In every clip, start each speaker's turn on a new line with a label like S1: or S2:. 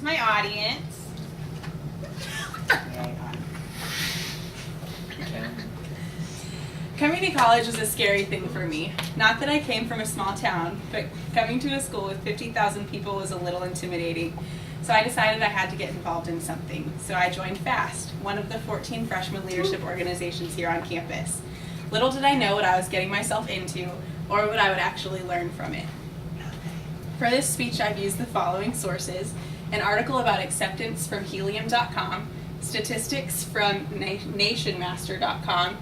S1: my audience. Coming to college was a scary thing for me. Not that I came from a small town, but coming to a school with 50,000 people was a little intimidating. So I decided I had to get involved in something. So I joined FAST, one of the 14 freshman leadership organizations here on campus. Little did I know what I was getting myself into or what I would actually learn from it. For this speech, I've used the following sources: an article about acceptance from helium.com, statistics from nationmaster.com,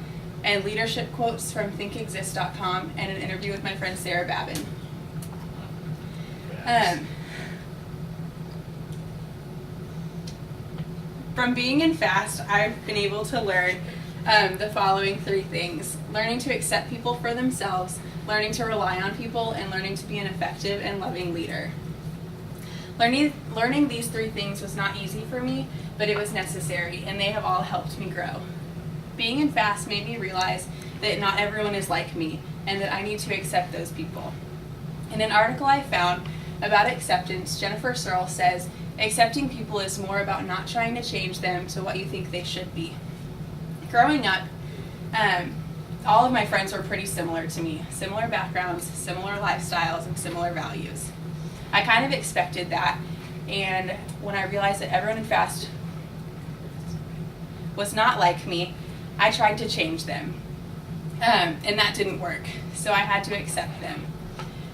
S1: and leadership quotes from thinkexist.com, and an interview with my friend Sarah Babin. From being in FAST, I've been able to learn the following 3 things: learning to accept people for themselves, learning to rely on people, and learning to be an effective and loving leader. Learning these 3 things was not easy for me, but it was necessary, and they have all helped me grow. Being in FAST made me realize that not everyone is like me, and that I need to accept those people. In an article I found about acceptance, Jennifer Searle says, accepting people is more about not trying to change them to what you think they should be. Growing up, all of my friends were pretty similar to me. Similar backgrounds, similar lifestyles, and similar values. I kind of expected that, and when I realized that everyone in FAST was not like me, I tried to change them, and that didn't work, so I had to accept them.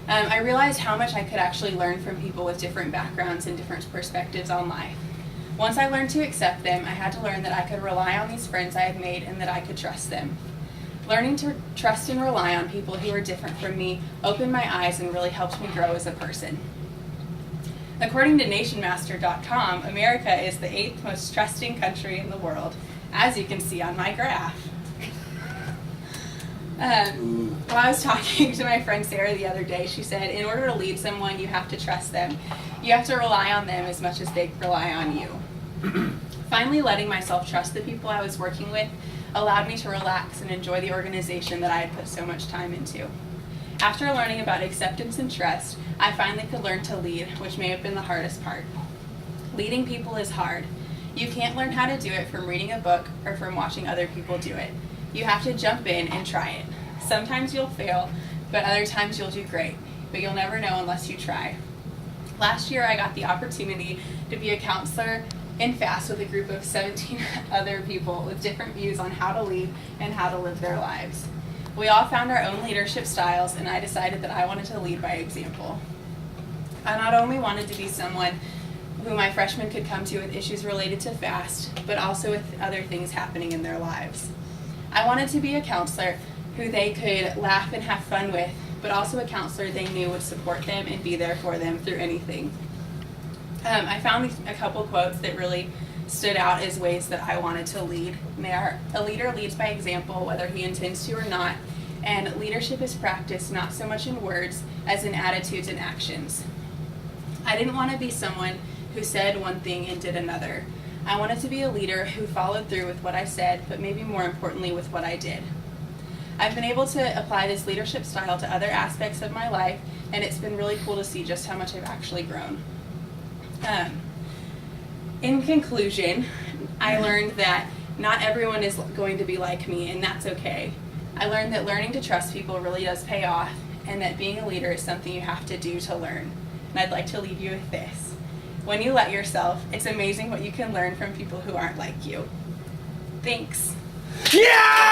S1: I realized how much I could actually learn from people with different backgrounds and different perspectives on life. Once I learned to accept them, I had to learn that I could rely on these friends I had made and that I could trust them. Learning to trust and rely on people who are different from me opened my eyes and really helped me grow as a person. According to nationmaster.com, America is the 8th most trusting country in the world, as you can see on my graph. While I was talking to my friend Sarah the other day, she said, in order to lead someone, you have to trust them. You have to rely on them as much as they rely on you. Finally, letting myself trust the people I was working with allowed me to relax and enjoy the organization that I had put so much time into. After learning about acceptance and trust, I finally could learn to lead, which may have been the hardest part. Leading people is hard. You can't learn how to do it from reading a book or from watching other people do it. You have to jump in and try it. Sometimes you'll fail, but other times you'll do great, but you'll never know unless you try. Last year, I got the opportunity to be a counselor in FAST with a group of 17 other people with different views on how to lead and how to live their lives. We all found our own leadership styles, and I decided that I wanted to lead by example. I not only wanted to be someone who my freshmen could come to with issues related to FAST, but also with other things happening in their lives. I wanted to be a counselor who they could laugh and have fun with, but also a counselor they knew would support them and be there for them through anything. I found a couple quotes that really stood out as ways that I wanted to lead. And they are, a leader leads by example, whether he intends to or not, and leadership is practiced not so much in words as in attitudes and actions. I didn't want to be someone who said one thing and did another. I wanted to be a leader who followed through with what I said, but maybe more importantly with what I did. I've been able to apply this leadership style to other aspects of my life, and it's been really cool to see just how much I've actually grown. In conclusion, I learned that not everyone is going to be like me, and that's okay. I learned that learning to trust people really does pay off, and that being a leader is something you have to do to learn. And I'd like to leave you with this. When you let yourself, it's amazing what you can learn from people who aren't like you. Thanks.
S2: Yeah!